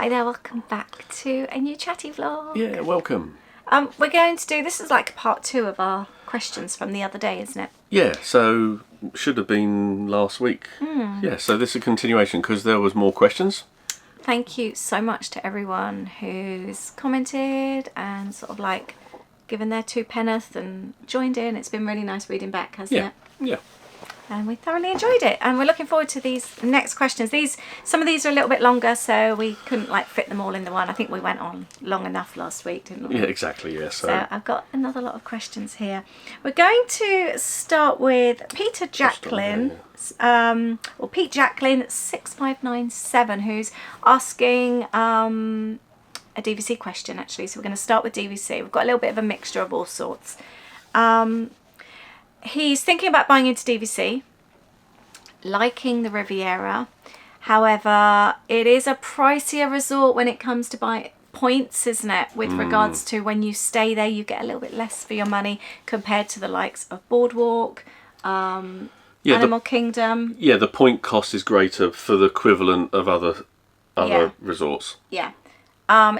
Hi there, welcome back to a new chatty vlog. Yeah, welcome. We're going to do, this is like part 2 of our questions from the other day, isn't it? Yeah, so should have been last week. Yeah, so this is a continuation because there was more questions. Thank you so much to everyone who's commented and sort of like given their 2 penneth and joined in. It's been really nice reading back, hasn't it? Yeah. And we thoroughly enjoyed it, and we're looking forward to these next questions. Some of these are a little bit longer, so we couldn't like fit them all in the one. I think we went on long enough last week, didn't we? Yeah, exactly. Yeah. So I've got another lot of questions here. We're going to start with Peter Jacqueline, or Pete Jacqueline 6597, who's asking a DVC question actually. So we're going to start with DVC. We've got a little bit of a mixture of all sorts. He's thinking about buying into DVC, liking the Riviera. However, it is a pricier resort when it comes to buy points, isn't it? With regards to when you stay there, you get a little bit less for your money compared to the likes of Boardwalk, Animal Kingdom. Yeah, the point cost is greater for the equivalent of other resorts. Yeah.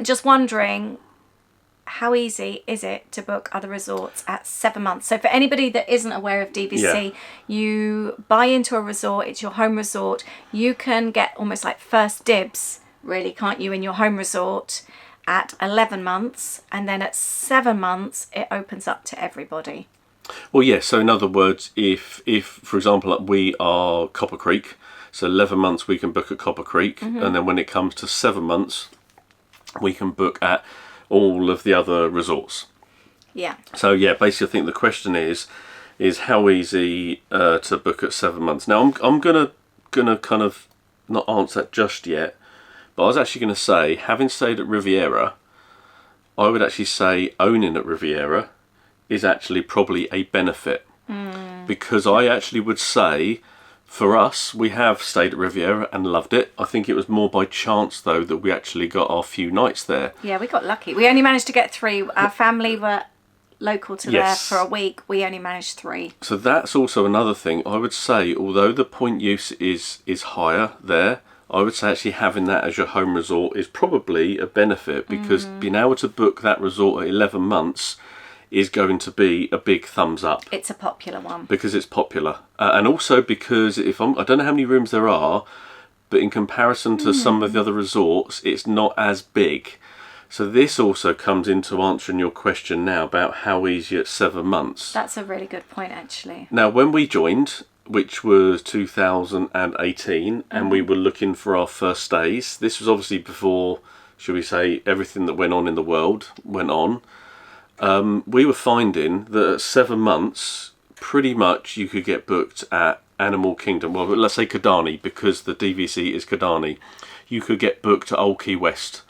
Just wondering, how easy is it to book other resorts at 7 months? So for anybody that isn't aware of DVC, you buy into a resort, it's your home resort, you can get almost like first dibs, really, can't you, in your home resort at 11 months, and then at 7 months it opens up to everybody. Well, yeah, so in other words, if for example, we are Copper Creek, so 11 months we can book at Copper Creek, and then when it comes to 7 months, we can book at all of the other resorts. Yeah. So yeah, basically I think the question is how easy to book at 7 months. Now I'm gonna kind of not answer that just yet, but I was actually gonna say, having stayed at Riviera, I would actually say owning at Riviera is actually probably a benefit, because I actually would say, for us, we have stayed at Riviera and loved it. I think it was more by chance, though, that we actually got our few nights there. Yeah, we got lucky. We only managed to get 3. Our family were local to there for a week. We only managed 3. So that's also another thing. I would say, although the point use is higher there, I would say actually having that as your home resort is probably a benefit, because being able to book that resort at 11 months is going to be a big thumbs up. It's a popular one. Because it's popular. And also because I don't know how many rooms there are, but in comparison to some of the other resorts, it's not as big. So this also comes into answering your question now about how easy at 7 months. That's a really good point, actually. Now, when we joined, which was 2018, and we were looking for our first stays, this was obviously before, should we say, everything that went on in the world went on. We were finding that at 7 months, pretty much you could get booked at Animal Kingdom. Well, let's say Kidani, because the DVC is Kidani. You could get booked at Old Key West.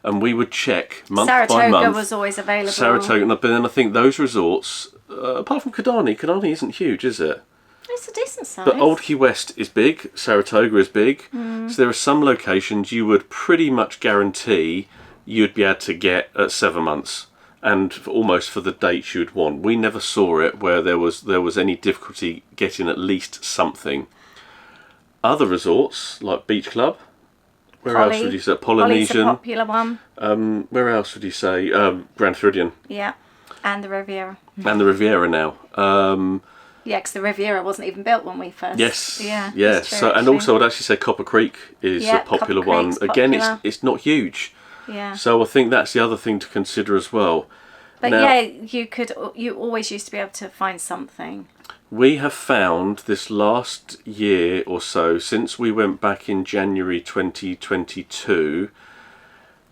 And we would check month by month. Saratoga was always available. Saratoga, but then I think those resorts, apart from Kidani isn't huge, is it? It's a decent size. But Old Key West is big, Saratoga is big. So there are some locations you would pretty much guarantee you'd be able to get at 7 months. And almost for the dates you'd want. We never saw it where there was any difficulty getting at least something. Other resorts like Beach Club, where else would you say? Polynesian. Poly's a popular one. Where else would you say? Grand Floridian. Yeah, and the Riviera. And the Riviera now. Yeah, because the Riviera wasn't even built when we first. Yes. Yeah. Yeah. True, so, and also I'd actually say Copper Creek is a popular one. Again, it's not huge. Yeah. So I think that's the other thing to consider as well. But now, you always used to be able to find something. We have found this last year or so, since we went back in January 2022,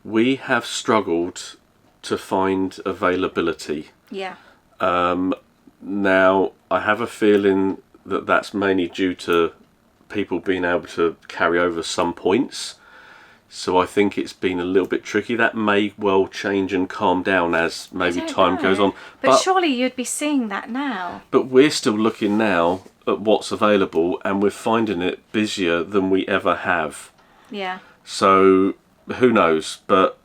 we have struggled to find availability. Yeah. Now, I have a feeling that that's mainly due to people being able to carry over some points. So I think it's been a little bit tricky. That may well change and calm down as maybe time goes on. But surely you'd be seeing that now. But we're still looking now at what's available, and we're finding it busier than we ever have. Yeah. So who knows? But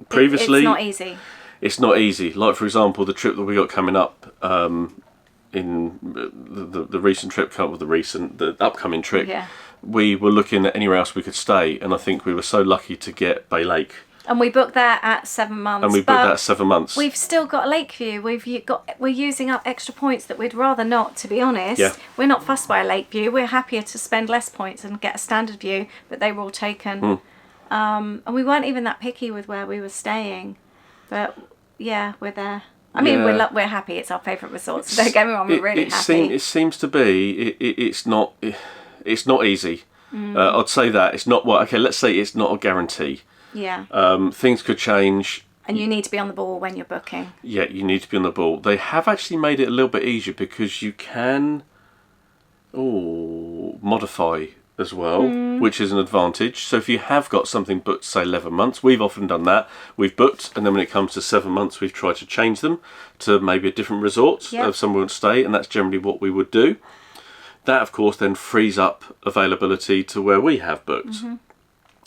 previously, it's not easy. It's not easy. Like, for example, the trip that we got coming up, in the recent trip, the upcoming trip. Yeah. we were looking at anywhere else we could stay, and I think we were so lucky to get Bay Lake. And we booked that at 7 months. And we booked that at 7 months. We've still got Lakeview. We're using up extra points that we'd rather not, to be honest. Yeah. We're not fussed by a Lakeview. We're happier to spend less points and get a standard view, but they were all taken. And we weren't even that picky with where we were staying. But yeah, we're there. I mean, we're happy. It's our favourite resort. So don't get me wrong, we're really happy. It seems to be. It's not easy. I'd say that it's not. Well, okay, let's say it's not a guarantee. Yeah. Things could change. And you need to be on the ball when you're booking. Yeah, you need to be on the ball. They have actually made it a little bit easier because you can modify as well, which is an advantage. So if you have got something booked, say 11 months, we've often done that. We've booked, and then when it comes to 7 months, we've tried to change them to maybe a different resort of somewhere to stay, and that's generally what we would do. That, of course, then frees up availability to where we have booked.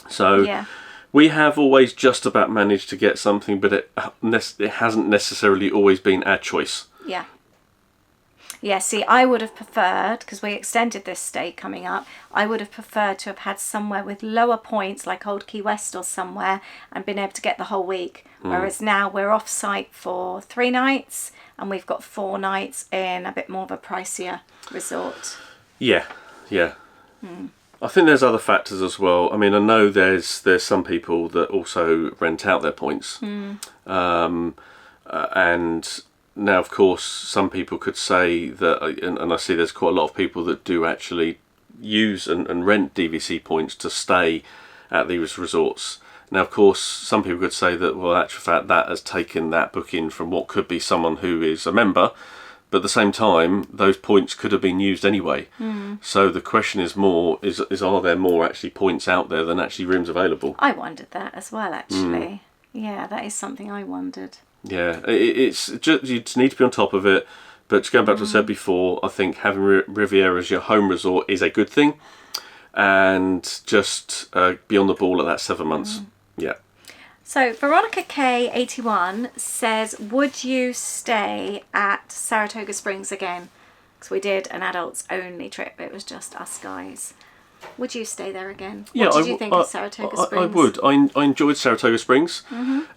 So we have always just about managed to get something, but it hasn't necessarily always been our choice. Yeah. Yeah, see, I would have preferred, because we extended this stay coming up, I would have preferred to have had somewhere with lower points, like Old Key West or somewhere, and been able to get the whole week. Whereas now we're off-site for 3 nights, and we've got 4 nights in a bit more of a pricier resort. Yeah. I think there's other factors as well. I mean, I know there's some people that also rent out their points. And now, of course, some people could say that, and I see there's quite a lot of people that do actually use and rent DVC points to stay at these resorts. Now, of course, some people could say that, well, in actual fact, that has taken that booking from what could be someone who is a member, but at the same time, those points could have been used anyway. So the question is are there more actually points out there than actually rooms available? I wondered that as well, actually. Yeah, that is something I wondered. Yeah, it's just, you just need to be on top of it. But going back to what I said before, I think having Riviera as your home resort is a good thing, and just be on the ball at that 7 months. Yeah. So Veronica K81 says, would you stay at Saratoga Springs again? Because we did an adults only trip. It was just us guys. Would you stay there again? What did you think of Saratoga Springs? I would. I enjoyed Saratoga Springs.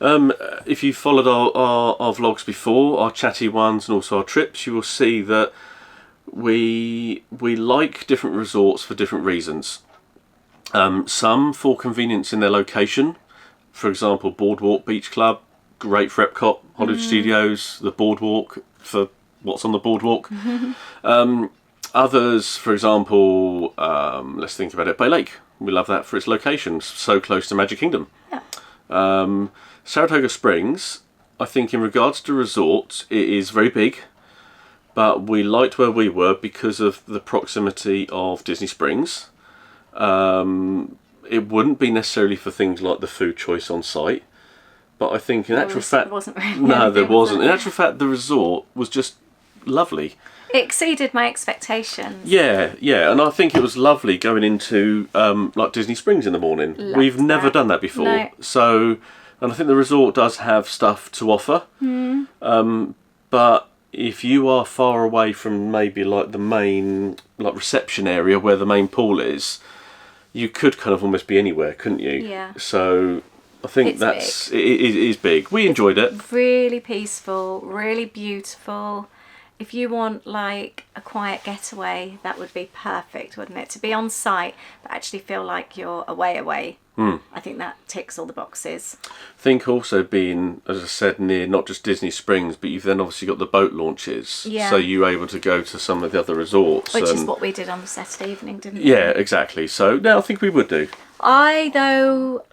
If you followed our vlogs before, our chatty ones and also our trips, you will see that we like different resorts for different reasons. Some for convenience in their location. For example, Boardwalk Beach Club, great for Epcot, Hollywood Studios, the Boardwalk for what's on the Boardwalk. Others, for example, let's think about it, Bay Lake. We love that for its location, so close to Magic Kingdom. Saratoga Springs, I think in regards to resorts, it is very big, but we liked where we were because of the proximity of Disney Springs. It wouldn't be necessarily for things like the food choice on site, but I think in actual fact, wasn't really no, there wasn't. In actual fact, the resort was just lovely. It exceeded my expectations. Yeah, and I think it was lovely going into like Disney Springs in the morning. We've never done that before. No. So, and I think the resort does have stuff to offer. But if you are far away from maybe like the main reception area where the main pool is, you could kind of almost be anywhere, couldn't you? Yeah. So I think it is big. We enjoyed it. Really peaceful, really beautiful. If you want like a quiet getaway, that would be perfect, wouldn't it? To be on site but actually feel like you're away. I think that ticks all the boxes. I think also being, as I said, near not just Disney Springs, but you've then obviously got the boat launches. Yeah. So you're able to go to some of the other resorts. Which is what we did on the Saturday evening, didn't we? Yeah, exactly. So no, I think we would do. I, though,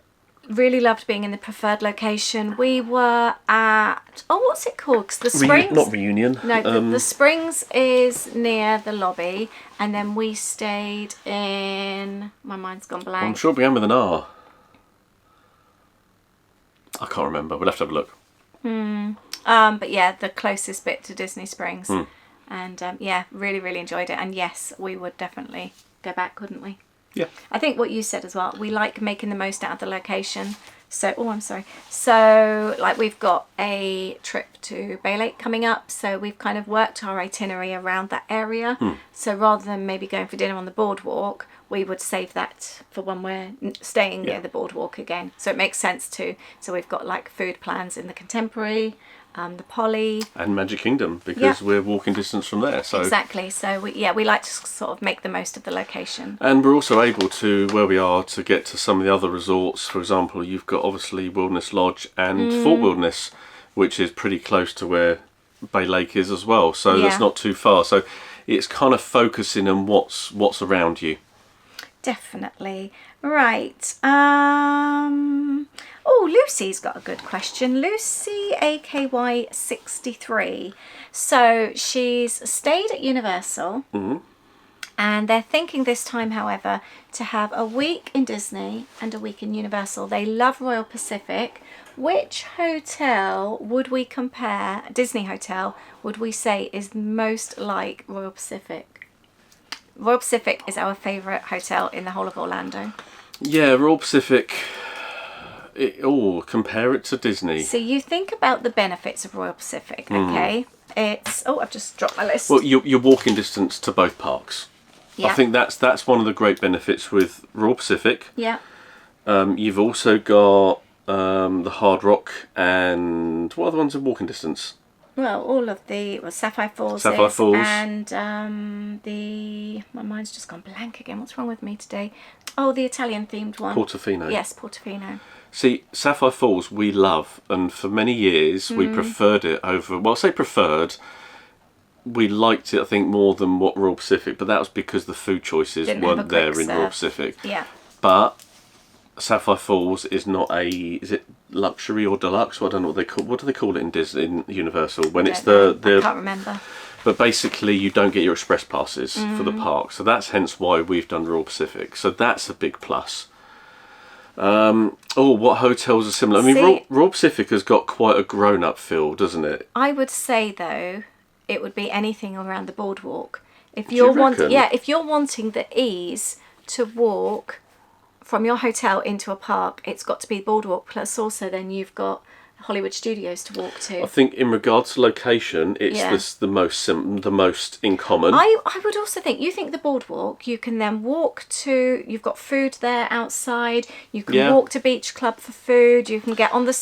really loved being in the preferred location. We were at, what's it called? 'Cause the Springs. Not Reunion. No, the Springs is near the lobby, and then we stayed in. My mind's gone blank. I'm sure it began with an R. I can't remember. We'll have to have a look. But yeah, the closest bit to Disney Springs, and yeah, really enjoyed it. And yes, we would definitely go back, couldn't we? Yeah. I think what you said as well, we like making the most out of the location. So, So, like, we've got a trip to Bay Lake coming up, so we've kind of worked our itinerary around that area. So rather than maybe going for dinner on the boardwalk, we would save that for when we're staying near the boardwalk again. So it makes sense too. So we've got like food plans in the Contemporary, the Poly, and Magic Kingdom, because we're walking distance from there. So exactly. So we like to sort of make the most of the location. And we're also able to, where we are, to get to some of the other resorts. For example, you've got obviously Wilderness Lodge and Fort Wilderness, which is pretty close to where Bay Lake is as well. So that's not too far. So it's kind of focusing on what's around you. Definitely. Right. Oh, Lucy's got a good question. Lucy AKY 63. So she's stayed at Universal. And they're thinking this time, however, to have a week in Disney and a week in Universal. They love Royal Pacific. Which hotel would we compare, Disney hotel, would we say is most like Royal Pacific? Royal Pacific is our favourite hotel in the whole of Orlando. Yeah, Royal Pacific. Compare it to Disney. So you think about the benefits of Royal Pacific, okay? It's... Oh, I've just dropped my list. Well, you're walking distance to both parks. Yeah. I think that's one of the great benefits with Royal Pacific. Yeah. You've also got the Hard Rock, and what other ones are walking distance? Well, all of the Sapphire Falls, and my mind's just gone blank again. What's wrong with me today? Oh, the Italian themed one. Portofino. Yes, Portofino. See, Sapphire Falls we love, and for many years we preferred it over. Well, I say preferred. We liked it, I think, more than what Royal Pacific, but that was because the food choices weren't there in Royal Pacific. Yeah. But Sapphire Falls is not is it luxury or deluxe? Well, I don't know what they call. What do they call it in Disney, in Universal? When it's I can't remember. But basically, you don't get your express passes for the park, so that's hence why we've done Royal Pacific. So that's a big plus. What hotels are similar? I mean, Royal Pacific has got quite a grown-up feel, doesn't it? I would say though, it would be anything around the boardwalk. If Do you you're reckon? if you're wanting the ease to walk from your hotel into a park, it's got to be boardwalk. Plus, also then you've got Hollywood Studios to walk to. I think in regards to location, it's the most in common. I would also think, you think the boardwalk, you can then walk to, you've got food there outside, you can walk to Beach Club for food, you can get on the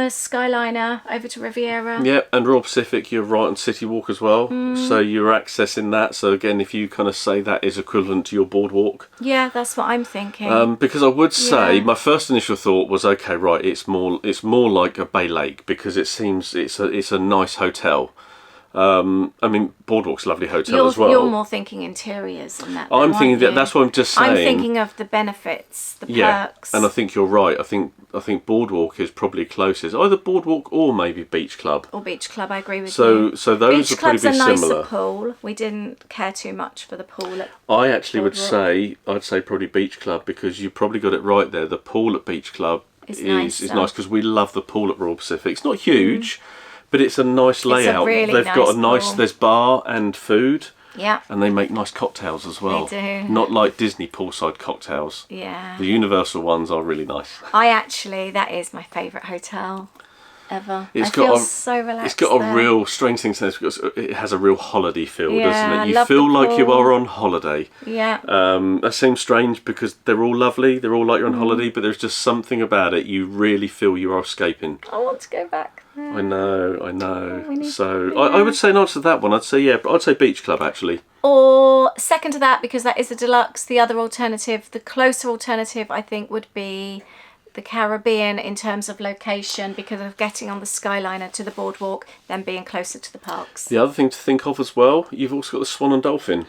Skyliner over to Riviera. Yeah, and Royal Pacific, you're right on City Walk as well, so you're accessing that. So again, if you kind of say that is equivalent to your boardwalk. Yeah, that's what I'm thinking. Because I would say my first initial thought was, okay, right, it's more like a Bay Lake, because it seems it's a nice hotel. I mean, Boardwalk's a lovely hotel as well. You're more thinking interiors than that. I'm thinking that's what I'm just saying. I'm thinking of the benefits, the perks. And I think you're right. I think Boardwalk is probably closest. Either Boardwalk or maybe Beach Club. Or Beach Club, I agree with you. So those Beach would probably be Club's similar. a nicer pool. We didn't care too much for the pool at I actually would Boardwalk. I'd say probably Beach Club, because you probably got it right there. The pool at Beach Club is nice, because we love the pool at Royal Pacific. It's not huge, but it's a nice layout. They've got a nice pool. There's bar and food. Yeah. And they make nice cocktails as well. They do. Not like Disney poolside cocktails. Yeah. The Universal ones are really nice. That is my favourite hotel ever. I feel so relaxed. It's got there. a real strange thing to say. It has a real holiday feel, doesn't it? You love feel the like you pool. are on holiday. Yeah. That seems strange because they're all lovely. They're all like you're on holiday, but there's just something about it. You really feel you are escaping. I want to go back there. I know. So I would say an answer to that one. I'd say Beach Club actually. Or second to that, because that is a deluxe, the other alternative, the closer alternative, I think, would be the Caribbean in terms of location, because of getting on the Skyliner to the boardwalk, then being closer to the parks. The other thing to think of as well, you've also got the Swan and Dolphin.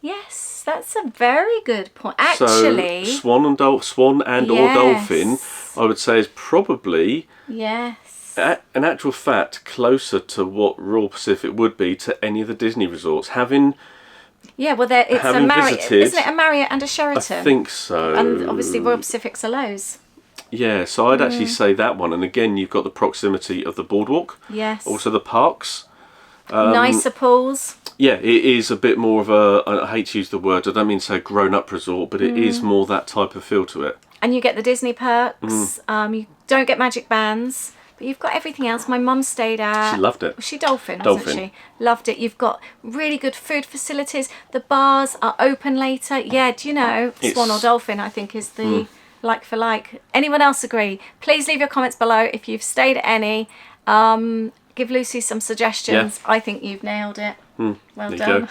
Yes, that's a very good point. Actually, so Swan and or Dolphin, I would say, is probably in actual fact closer to what Royal Pacific would be to any of the Disney resorts. Having it's a Marriott, visited, isn't it? A Marriott and a Sheraton. I think so. And obviously Royal Pacific's a Lowe's. Yeah, so I'd actually say that one. And again, you've got the proximity of the boardwalk. Yes. Also the parks. Nicer pools. Yeah, it is a bit more of I hate to use the word, I don't mean to say grown-up resort, but it is more that type of feel to it. And you get the Disney perks. You don't get magic bands. But you've got everything else. My mum stayed at... She loved it. Was she Dolphin, wasn't she? Loved it. You've got really good food facilities. The bars are open later. Yeah, do you know, Swan or Dolphin, I think, is the like for like. Anyone else agree? Please leave your comments below if you've stayed at any. Give Lucy some suggestions. I think you've nailed it. Well done.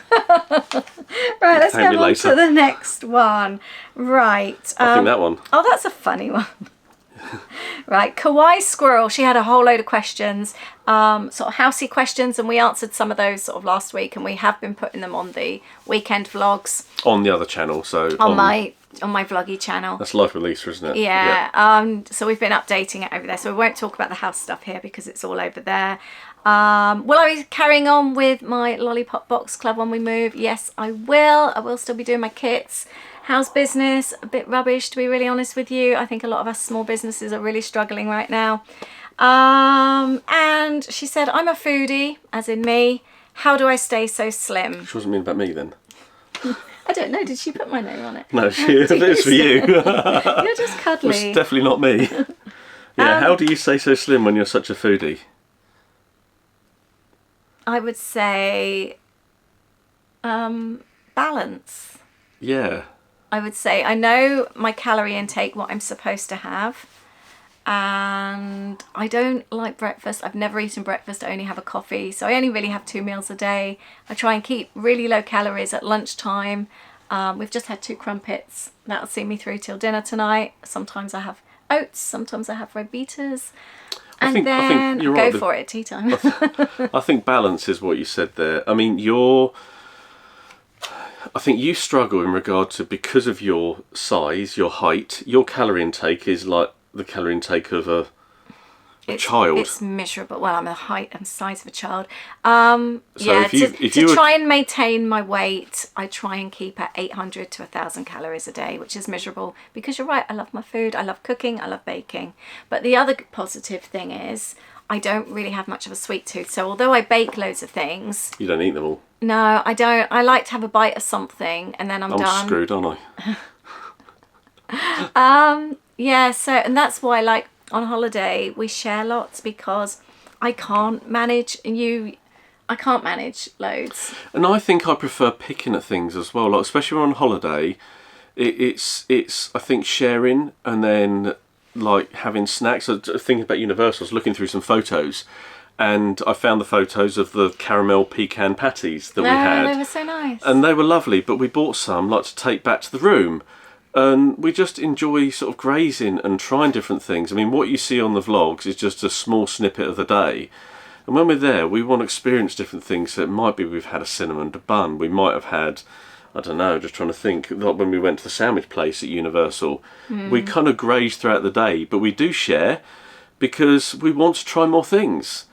Right, let's go on to the next one. Right. I think that one. Oh, that's a funny one. Right, Kawaii Squirrel, she had a whole load of questions, sort of housey questions, and we answered some of those sort of last week, and we have been putting them on the weekend vlogs. On the other channel, so... On my vloggy channel. That's Life with Lisa, isn't it? Yeah. So we've been updating it over there, so we won't talk about the house stuff here because it's all over there. Will I be carrying on with my Lollipop Box Club when we move? Yes, I will. I will still be doing my kits. How's business? A bit rubbish, to be really honest with you. I think a lot of us small businesses are really struggling right now. And she said, I'm a foodie, as in me. How do I stay so slim? She wasn't mean about me then. I don't know. Did she put my name on it? No, it's for you. You're just cuddly. It's definitely not me. Yeah, how do you stay so slim when you're such a foodie? I would say balance. Yeah. I would say I know my calorie intake, what I'm supposed to have, and I don't like breakfast. I've never eaten breakfast. I only have a coffee, so I only really have 2 meals a day. I try and keep really low calories at lunchtime. We've just had 2 crumpets. That'll see me through till dinner tonight. Sometimes I have oats, sometimes I have Robitas. And I think you're right. Go for it, tea time. I think balance is what you said there. I mean, I think you struggle in regard to, because of your size, your height, your calorie intake is like the calorie intake of a child. It's miserable. Well, I'm the height and size of a child. So yeah, to try and maintain my weight, I try and keep at 800 to 1,000 calories a day, which is miserable because you're right, I love my food, I love cooking, I love baking. But the other positive thing is I don't really have much of a sweet tooth. So although I bake loads of things... You don't eat them all? No, I don't. I like to have a bite of something and then I'm done. I'm screwed, aren't I? Yeah, so, and that's why, like, on holiday we share lots because I can't manage loads. And I think I prefer picking at things as well, like, especially when on holiday. It's I think sharing and then like having snacks. So thinking about Universal, I was looking through some photos and I found the photos of the caramel pecan patties that we had. They were so nice. And they were lovely, but we bought some like to take back to the room. And we just enjoy sort of grazing and trying different things. I mean, what you see on the vlogs is just a small snippet of the day. And when we're there, we want to experience different things. So it might be we've had a cinnamon bun. We might have had, I don't know, just trying to think, like when we went to the sandwich place at Universal. We kind of graze throughout the day, but we do share because we want to try more things.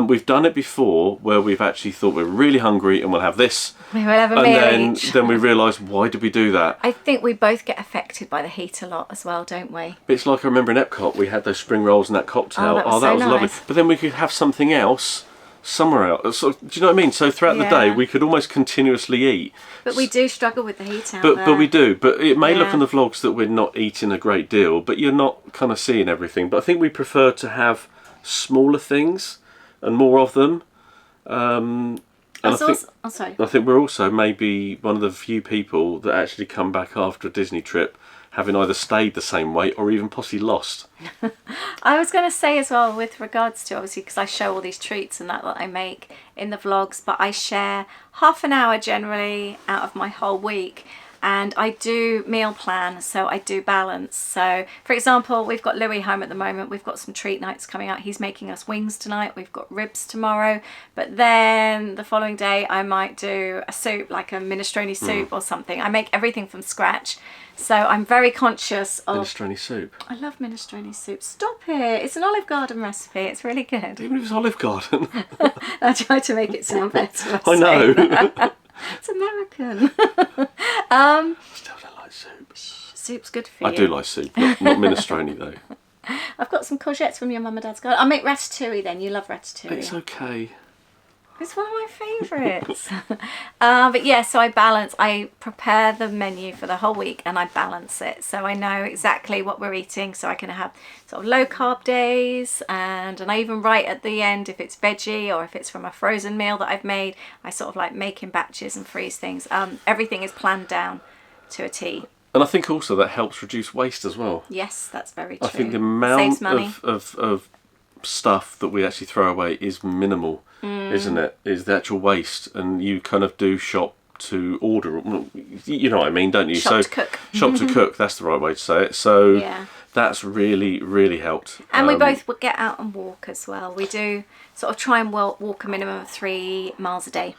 We've done it before where we've actually thought we're really hungry and we'll have this. We will have a meal each. Then we realise, why did we do that? I think we both get affected by the heat a lot as well, don't we? It's like I remember in Epcot, we had those spring rolls and that cocktail. That was nice. Lovely. But then we could have something else somewhere else. So, do you know what I mean? So throughout the day, we could almost continuously eat. But we do struggle with the heat out there. But we do. But it may look on the vlogs that we're not eating a great deal, but you're not kind of seeing everything. But I think we prefer to have smaller things and more of them. And I think we're also maybe one of the few people that actually come back after a Disney trip having either stayed the same weight or even possibly lost. I was going to say as well, with regards to, obviously, because I show all these treats and that I make in the vlogs, but I share half an hour generally out of my whole week. And I do meal plan, so I do balance. So, for example, we've got Louis home at the moment. We've got some treat nights coming out. He's making us wings tonight. We've got ribs tomorrow. But then the following day, I might do a soup, like a minestrone soup or something. I make everything from scratch. So I'm very conscious of... Minestrone soup? I love minestrone soup. Stop it. It's an Olive Garden recipe. It's really good. Even if it's Olive Garden. I try to make it sound better. I know. It's American. Still don't like soup. Soup's good for you. I do like soup, not minestrone though. I've got some courgettes from your mum and dad's garden. I'll make ratatouille then. You love ratatouille. It's okay. It's one of my favourites. But yeah, so I prepare the menu for the whole week and I balance it. So I know exactly what we're eating, so I can have sort of low carb days, and I even write at the end if it's veggie or if it's from a frozen meal that I've made. I sort of like make in batches and freeze things. Everything is planned down to a T. And I think also that helps reduce waste as well. Yes, that's very true. I think the amount of stuff that we actually throw away is minimal, isn't it? Is the actual waste, and you kind of do shop to order. You know what I mean, don't you? Shop to cook. Shop to cook. That's the right way to say it. So that's really, really helped. And we both would get out and walk as well. We do sort of try and walk a minimum of 3 miles a day.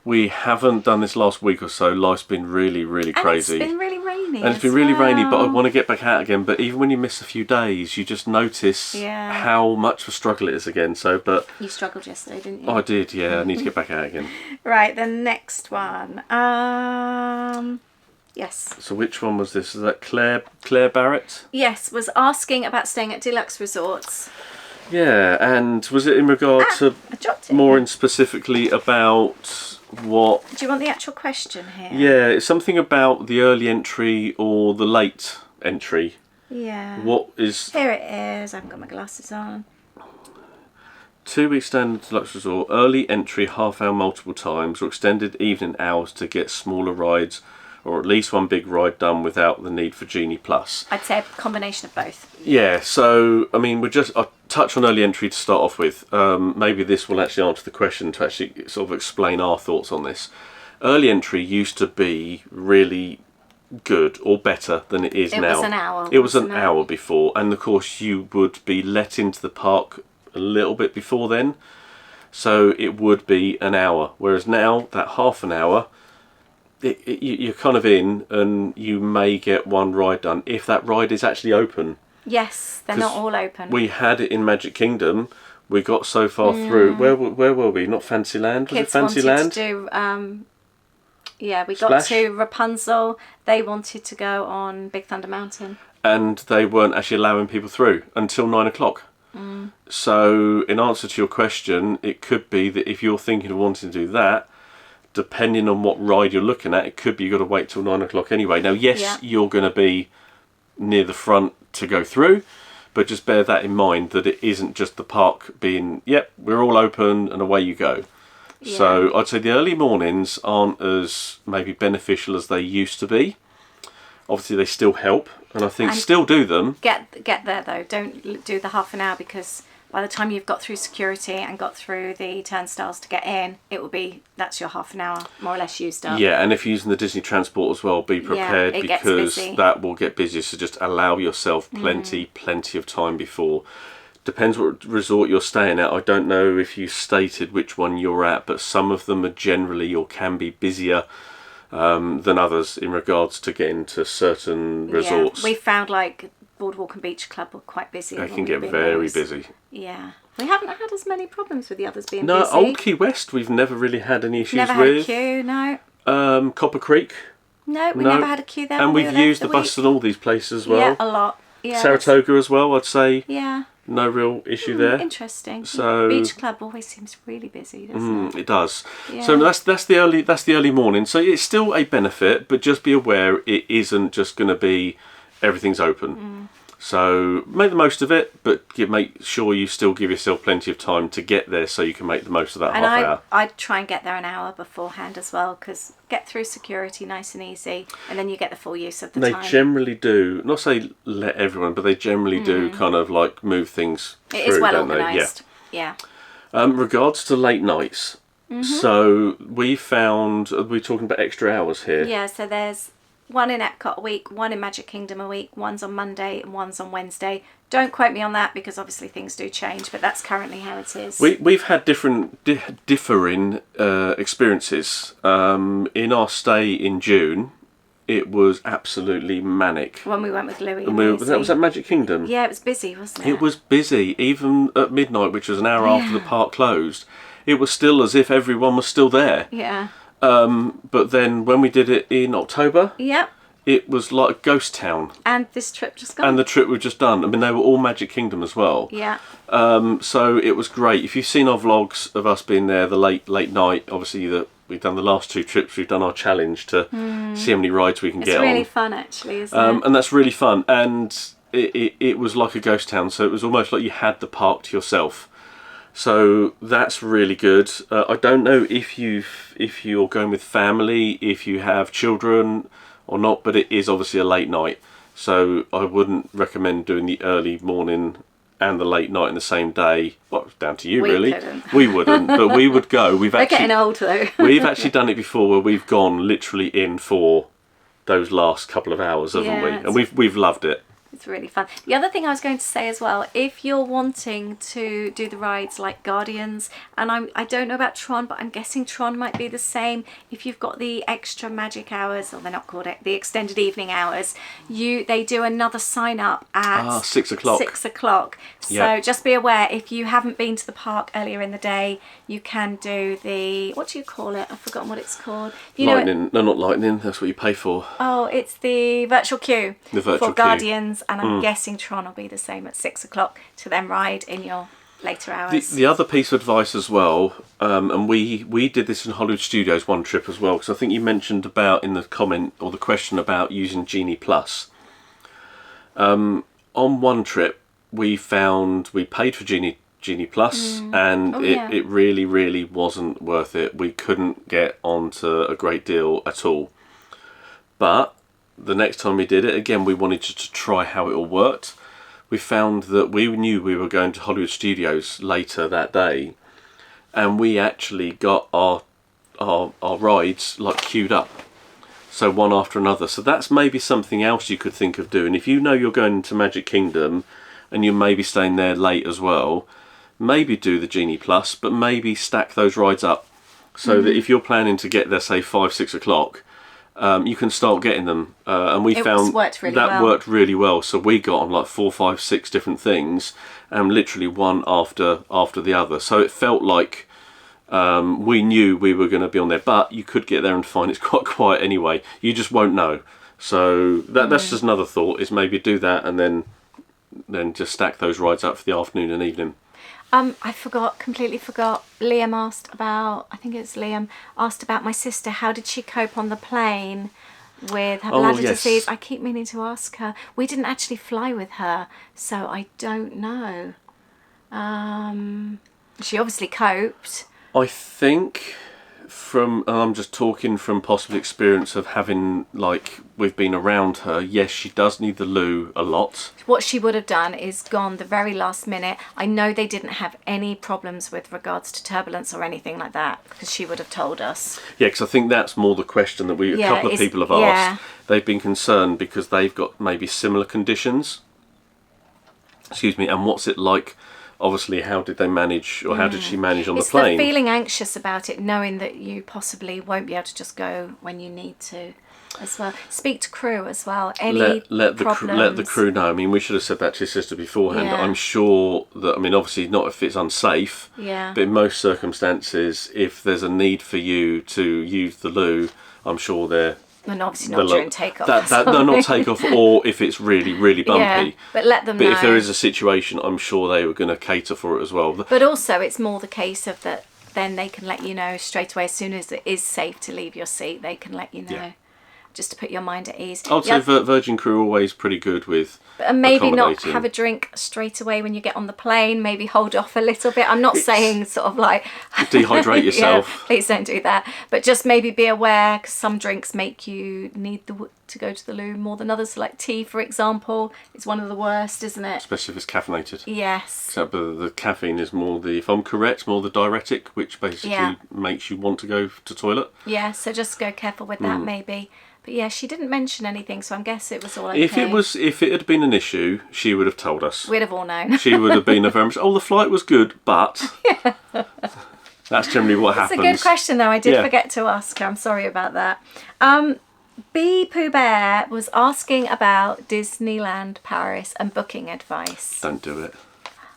We haven't done this last week or so. Life's been really, really crazy. And it's been really rainy. And it's been really rainy, but I want to get back out again. But even when you miss a few days, you just notice how much of a struggle it is again. So, but you struggled yesterday, didn't you? I did, yeah. I need to get back out again. Right, the next one. Yes. So which one was this? Is that Claire Barrett? Yes, was asking about staying at deluxe resorts. Yeah, and was it in regard to more in specifically about what? Do you want the actual question here? Yeah, it's something about the early entry or the late entry. Yeah. What is? Here it is. I haven't got my glasses on. 2-week standard deluxe resort, early entry, half-hour multiple times, or extended evening hours to get smaller rides, or at least one big ride done without the need for Genie Plus. I'd say a combination of both. Yeah, so, I mean, I'll touch on early entry to start off with. Maybe this will actually answer the question to actually sort of explain our thoughts on this. Early entry used to be really good or better than it is now. It was an hour. It was an hour before, and of course you would be let into the park a little bit before then, so it would be an hour. Whereas now, that half an hour, you're kind of in, and you may get one ride done if that ride is actually open. Yes, they're not all open. We had it in Magic Kingdom. We got so far through. Where were we? Not Fantasyland? Was Kids it Fantasyland? wanted to do. We got Splash? to Rapunzel. They wanted to go on Big Thunder Mountain, and they weren't actually allowing people through until 9 o'clock. So, in answer to your question, it could be that if you're thinking of wanting to do that, depending on what ride you're looking at, it could be you've got to wait till 9 o'clock anyway. Now, yes, you're going to be near the front to go through, but just bear that in mind, that it isn't just the park being, yep, we're all open and away you go. Yeah. So I'd say the early mornings aren't as maybe beneficial as they used to be. Obviously they still help, and I think still do them. Get there though, don't do the half an hour, because by the time you've got through security and got through the turnstiles to get in, that's your half an hour more or less used up. Yeah, and if you're using the Disney transport as well, be prepared, because that will get busy. So just allow yourself plenty of time before. Depends what resort you're staying at. I don't know if you stated which one you're at, but some of them are generally or can be busier than others in regards to getting to certain resorts. We found like Boardwalk and Beach Club were quite busy. They can get very busy. Yeah. We haven't had as many problems with the others being busy. No, Old Key West we've never really had any issues with. Never had a queue, no. Copper Creek. No, we never had a queue there. And we've used the bus in all these places as well. Yeah, a lot. Yeah, Saratoga as well, I'd say. Yeah. No real issue there. Interesting. So Beach Club always seems really busy, doesn't it? It does. Yeah. So that's the early morning. So it's still a benefit, but just be aware it isn't just going to be everything's open. So make the most of it, but make sure you still give yourself plenty of time to get there, so you can make the most of that half hour. I'd try and get there an hour beforehand as well, because get through security nice and easy, and then you get the full use of the time. They generally do, not say let everyone, but they generally do kind of like move things through. It is well organised. Yeah. Regards to late nights, so we found, are we talking about extra hours here? Yeah, so there's one in Epcot a week, one in Magic Kingdom a week, one's on Monday and one's on Wednesday. Don't quote me on that, because obviously things do change, but that's currently how it is. We've had differing experiences. In our stay in June, it was absolutely manic. When we went with Louis. Was that Magic Kingdom? Yeah, it was busy, wasn't it? It was busy, even at midnight, which was an hour after the park closed. It was still as if everyone was still there. Yeah. But then when we did it in October, it was like a ghost town. And this trip just gone. And the trip we've just done. I mean, they were all Magic Kingdom as well. Yeah. So it was great. If you've seen our vlogs of us being there, the late night, obviously we've done the last 2 trips. We've done our challenge to see how many rides we can get on. It's really fun, actually, isn't it? And that's really fun. And it was like a ghost town. So it was almost like you had the park to yourself. So that's really good. I don't know if you're going with family, if you have children or not, but it is obviously a late night. So I wouldn't recommend doing the early morning and the late night in the same day. Well, it's down to you, really. We wouldn't, but we would go. We're getting old, though. We've actually done it before, where we've gone literally in for those last couple of hours, haven't we? And we've loved it. It's really fun. The other thing I was going to say as well, if you're wanting to do the rides like Guardians, and I don't know about Tron, but I'm guessing Tron might be the same. If you've got the extra magic hours, or they're not called it, the extended evening hours, they do another sign up at 6 o'clock. 6 o'clock. So just be aware, if you haven't been to the park earlier in the day, you can do the, what do you call it? I've forgotten what it's called. Lightning. No, not Lightning. That's what you pay for. Oh, it's the virtual queue. The virtual for Guardians. And I'm guessing Tron will be the same at 6 o'clock to then ride in your later hours. The other piece of advice as well, and we did this in Hollywood Studios one trip as well, because I think you mentioned about in the comment or the question about using Genie Plus. On one trip, we paid for Genie Plus, and it really, really wasn't worth it. We couldn't get onto a great deal at all. But the next time we did it, again, we wanted to try how it all worked. We found that we knew we were going to Hollywood Studios later that day, and we actually got our rides like queued up, so one after another. So that's maybe something else you could think of doing. If you know you're going to Magic Kingdom and you may be staying there late as well, maybe do the Genie Plus, but maybe stack those rides up, so that if you're planning to get there, say 5-6 o'clock, you can start getting them, and we found that worked really well. So we got on like 4, 5, 6 different things, and literally one after the other. So it felt like we knew we were going to be on there, but you could get there and find it's quite quiet anyway. You just won't know. So that's just another thought, is maybe do that and then just stack those rides up for the afternoon and evening. I completely forgot. Liam asked about, I think it's Liam, asked about my sister. How did she cope on the plane with her bladder disease? I keep meaning to ask her. We didn't actually fly with her, so I don't know. She obviously coped. I think and I'm just talking from possible experience of having, like, we've been around her, yes, she does need the loo a lot. What she would have done is gone the very last minute. I know they didn't have any problems with regards to turbulence or anything like that, because she would have told us. Yeah, because I think that's more the question that a couple of people have asked. They've been concerned because they've got maybe similar conditions. Excuse me, and what's it like? Obviously, how did they manage, or how did she manage on the plane? It's the feeling anxious about it, knowing that you possibly won't be able to just go when you need to as well. Speak to crew as well. Let the crew know. I mean, we should have said that to your sister beforehand. Yeah. I'm sure that, I mean, obviously not if it's unsafe, but in most circumstances, if there's a need for you to use the loo, I'm sure they're... And obviously not during takeoff. No, not takeoff, or if it's really, really bumpy. Yeah, but let them know. But if there is a situation, I'm sure they were going to cater for it as well. But also, it's more the case of that, then they can let you know straight away as soon as it is safe to leave your seat, they can let you know, just to put your mind at ease. I'd say Virgin crew are always pretty good with and maybe not have a drink straight away when you get on the plane, maybe hold off a little bit. I'm not saying sort of like... dehydrate yourself. Please don't do that. But just maybe be aware, because some drinks make you need to go to the loo more than others. So like tea, for example, is one of the worst, isn't it? Especially if it's caffeinated. Yes. Except the caffeine is more if I'm correct, more the diuretic, which basically makes you want to go to toilet. Yeah, so just go careful with that maybe. But yeah, she didn't mention anything, so I guess it was all okay. If it had been an issue, she would have told us. We'd have all known. She would have been a very much, the flight was good, but that's generally what happens. It's a good question, though. I did forget to ask her. I'm sorry about that. B. Pooh Bear was asking about Disneyland Paris and booking advice. Don't do it.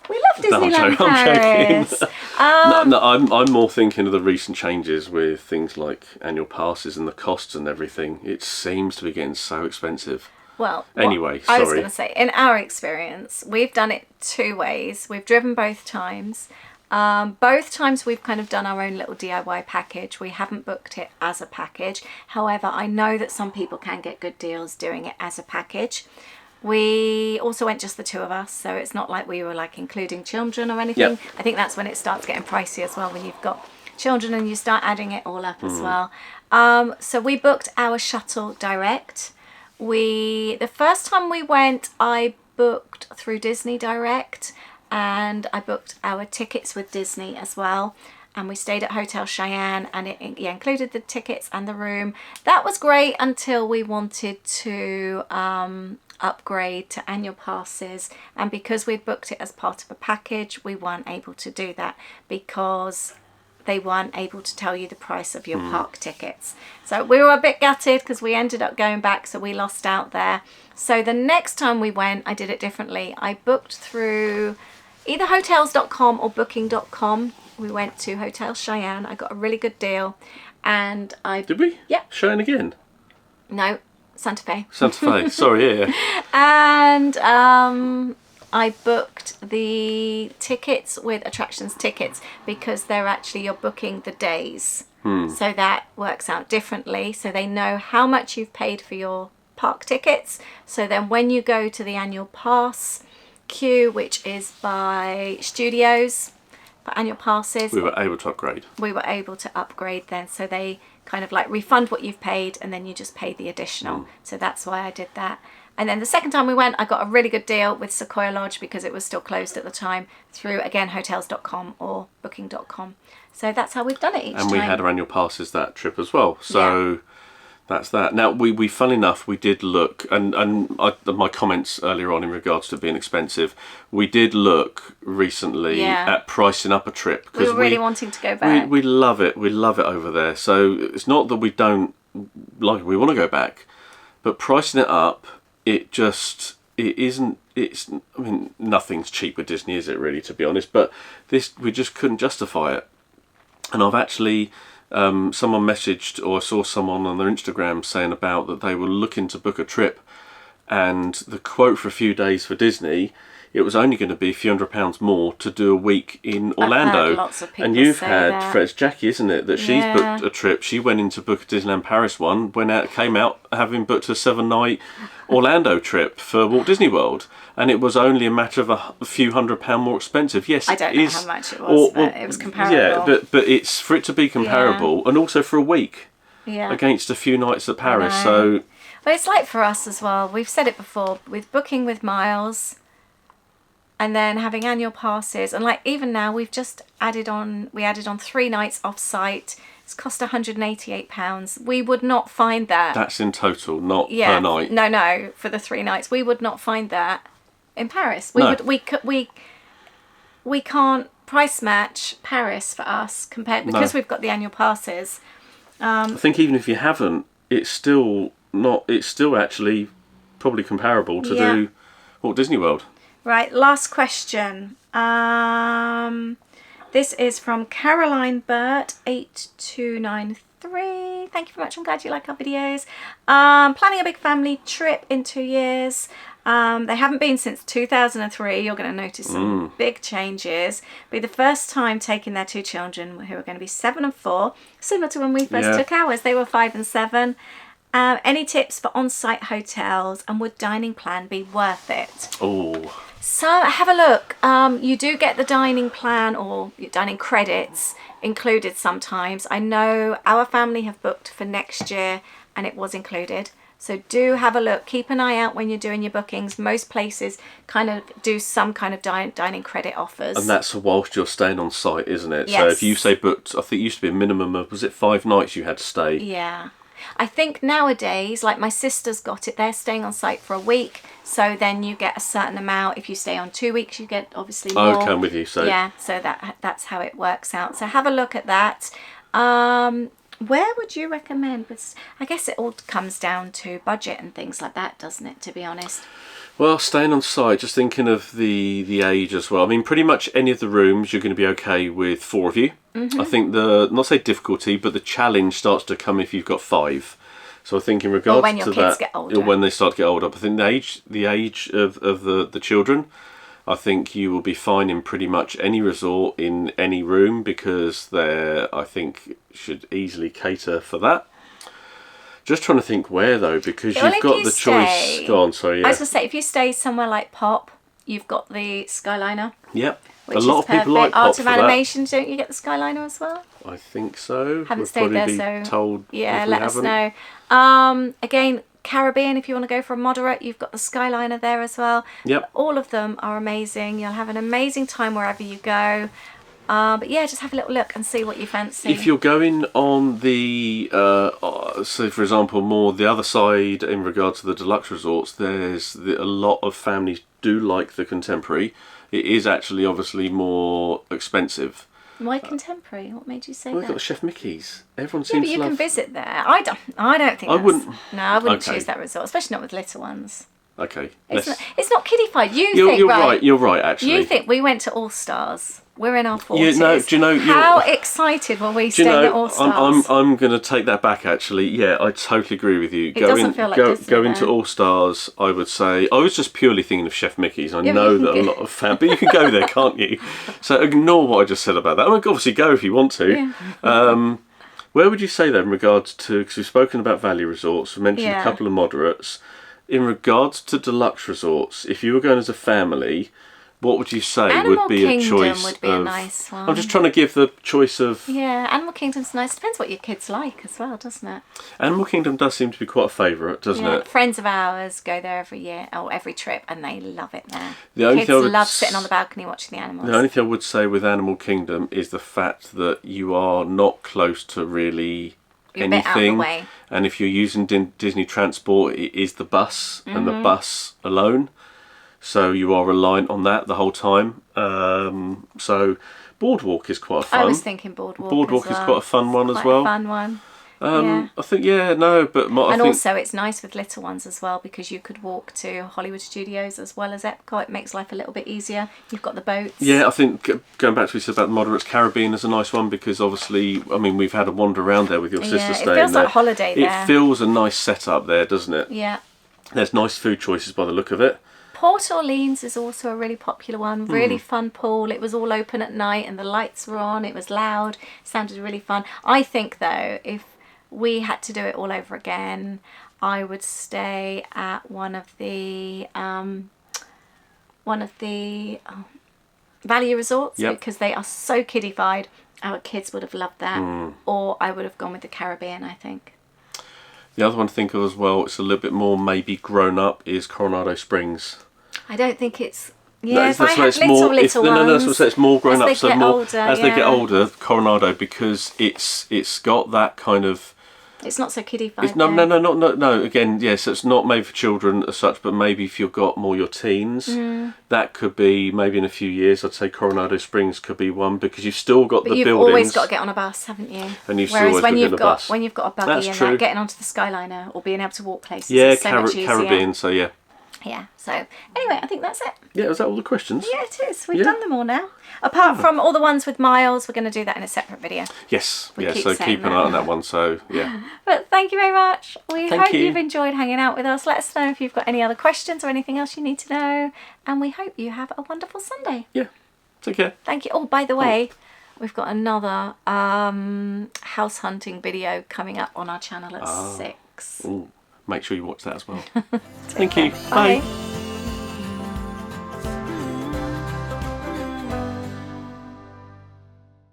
We love Disneyland Paris. I'm more thinking of the recent changes with things like annual passes and the costs and everything. It seems to be getting so expensive. Well, anyway, I was sorry. going to say, in our experience, we've done it 2 ways. We've driven both times. Both times we've kind of done our own little DIY package. We haven't booked it as a package. However, I know that some people can get good deals doing it as a package. We also went just the 2 of us, so it's not like we were like including children or anything. Yep. I think that's when it starts getting pricey as well, when you've got children and you start adding it all up as well. So we booked our shuttle direct. The first time we went, I booked through Disney Direct, and I booked our tickets with Disney as well. And we stayed at Hotel Cheyenne, and it included the tickets and the room. That was great until we wanted to upgrade to annual passes. And because we'd booked it as part of a package, we weren't able to do that because they weren't able to tell you the price of your park tickets. So we were a bit gutted because we ended up going back, so we lost out there. So the next time we went, I did it differently. I booked through either hotels.com or booking.com. We went to Hotel Cheyenne. I got a really good deal. And Did we? Yeah. Cheyenne again? No, Santa Fe. Santa Fe, sorry, yeah. And I booked the tickets with attractions tickets because you're booking the days. So that works out differently. So they know how much you've paid for your park tickets. So then when you go to the annual pass queue, which is by studios for annual passes, We were able to upgrade. we were able to upgrade then. So they kind of like refund what you've paid and then you just pay the additional. So that's why I did that. And then the second time we went, I got a really good deal with Sequoia Lodge because it was still closed at the time, through, again, hotels.com or booking.com. So that's how we've done it each time. And we had our annual passes that trip as well. So that's that. Now, we funnily enough, we did look, and my comments earlier on in regards to being expensive, we did look recently at pricing up a trip. We were really wanting to go back. We love it. We love it over there. So it's not that we don't like, we want to go back, but pricing it up, nothing's cheap with Disney, is it really, to be honest? But we just couldn't justify it. And I've actually, someone messaged, or I saw someone on their Instagram saying about that they were looking to book a trip, and the quote for a few days for Disney, it was only going to be a few £100 more to do a week in Orlando. I've heard lots of people and you've say had, that. it's Jackie, isn't it, that she's booked a trip. She went in to book a Disneyland Paris one, came out having booked a 7-night Orlando trip for Walt Disney World, and it was only a matter of a few £100 more expensive. Yes, I don't know how much it was, but it was comparable. Yeah, but it's for it to be comparable, and also for a week against a few nights at Paris. So, but it's like for us as well. We've said it before, with booking with miles, and then having annual passes, and like even now we've just added on 3 nights off site. It's cost £188. We would not find that. That's in total, not per night. No, for the 3 nights. We would not find that in Paris. We can't price match Paris for us because we've got the annual passes. I think even if you haven't, it's still actually probably comparable to do Walt Disney World. Right, last question. This is from Caroline Burt, 8293. Thank you very much. I'm glad you like our videos. Planning a big family trip in 2 years. They haven't been since 2003. You're going to notice some big changes. Be the first time taking their 2 children, who are going to be 7 and 4, similar to when we first took ours. They were 5 and 7. Any tips for on-site hotels, and would dining plan be worth it? Oh. So have a look. You do get the dining plan or your dining credits included sometimes. I know our family have booked for next year and it was included. So do have a look. Keep an eye out when you're doing your bookings. Most places kind of do some kind of dining credit offers. And that's whilst you're staying on site, isn't it? Yes. So if you say booked, I think it used to be a minimum of, was it 5 nights you had to stay? Yeah. I think nowadays, like my sister's got it, they're staying on site for a week, so then you get a certain amount. If you stay on 2 weeks, you get obviously more. Okay, I'm with you. So yeah, so that's how it works out. So have a look at that. Where would you recommend? I guess it all comes down to budget and things like that, doesn't it, to be honest? Well, staying on site, just thinking of the age as well. I mean, pretty much any of the rooms you're going to be okay with 4 of you. I think not say difficulty, but the challenge starts to come if you've got 5. So I think in regards when your to kids that, get older. when they start to get older, I think the age of the children, I think you will be fine in pretty much any resort in any room, because I think should easily cater for that. Just trying to think where though, because you've got the choice. Go on, sorry. Yeah. I was going to say, if you stay somewhere like Pop, you've got the Skyliner. Yep. Which a lot of people like Pop Art for of Animation, don't you get the Skyliner as well? I think so. Haven't stayed there, so told yeah, if let us know. Again, Caribbean, if you want to go for a moderate, you've got the Skyliner there as well. Yep. All of them are amazing. You'll have an amazing time wherever you go. But yeah, just have a little look and see what you fancy. If you're going on the, so for example, more the other side in regard to the deluxe resorts, a lot of families do like the contemporary. It is actually obviously more expensive. Why contemporary? What made you say that? We've got the Chef Mickey's. Everyone Yeah, seems but you to love. can visit there. I don't think. I wouldn't. No, I wouldn't Okay. choose that resort, especially not with little ones. Okay. It's not kiddified. You're right. You're right. Actually. You think we went to All Stars? We're in our 40s. Do you know? How excited were we staying at All Stars? I'm going to take that back. Actually, yeah, I totally agree with you. It doesn't feel like Disney, go into though. All Stars. I would say I was just purely thinking of Chef Mickey's. I know that a lot of fans, but you can go there, can't you? So ignore what I just said about that. I mean, obviously go if you want to. Yeah. Where would you say that in regards to? Because we've spoken about value resorts. We mentioned a couple of moderates. In regards to deluxe resorts, if you were going as a family, what would you say Animal would be Kingdom a choice? Would be a nice one. I'm just trying to give the choice of. Yeah, Animal Kingdom's nice. Depends what your kids like as well, doesn't it? Animal Kingdom does seem to be quite a favourite, doesn't it? Friends of ours go there every year or every trip, and they love it there. The only Kids thing I would love sitting on the balcony watching the animals. The only thing I would say with Animal Kingdom is the fact that you are not close to really You're a bit out of anything. the way. And if you're using Disney transport, it is the bus and the bus alone. So you are reliant on that the whole time. So Boardwalk is quite a fun. I was thinking Boardwalk. Boardwalk as is well. quite a fun one as Quite well. A fun one. I think I think Also, it's nice with little ones as well, because you could walk to Hollywood Studios as well as Epcot. It makes life a little bit easier. You've got the boats. Yeah, I think going back to what you said about the moderates, Caribbean is a nice one, because obviously, I mean, we've had a wander around there with your sister staying there. It feels like holiday there. It feels a nice setup there, doesn't it? Yeah. There's nice food choices by the look of it. Port Orleans is also a really popular one. Really fun pool. It was all open at night and the lights were on. It was loud. Sounded really fun. I think though, if we had to do it all over again, I would stay at one of the value resorts, because they are so kiddified. Our kids would have loved that. Or I would have gone with the Caribbean, I think. The other one to think of as well, it's a little bit more maybe grown up, is Coronado Springs. I don't think it's. Yeah, No, if I had little ones. No, that's what I say. It's more grown up. As they get older, as they get older, Coronado, because it's got that kind of. It's not so kiddified. No. Again, yes, it's not made for children as such, but maybe if you've got more your teens, that could be maybe in a few years. I'd say Coronado Springs could be one, because you've still got the buildings. You've always got to get on a bus, haven't you? And you've Whereas still always when got you've to get got a bus. when you've got a buggy That's and true. that, getting onto the Skyliner or being able to walk places Yeah, is so much easier. Caribbean. So yeah. Yeah. So anyway, I think that's it. Yeah, was that all the questions? Yeah, it is. We've done them all now. Apart from all the ones with miles, we're going to do that in a separate video. Yes. We Yeah. keep So saying keep an that. eye on that one. So yeah. But thank you very much. We Thank hope you. you've enjoyed hanging out with us. Let us know if you've got any other questions or anything else you need to know. And we hope you have a wonderful Sunday. Yeah. Take care. Thank you. Oh, by the way, we've got another house hunting video coming up on our channel at 6. Ooh, make sure you watch that as well. Thank care. you. Bye. Bye.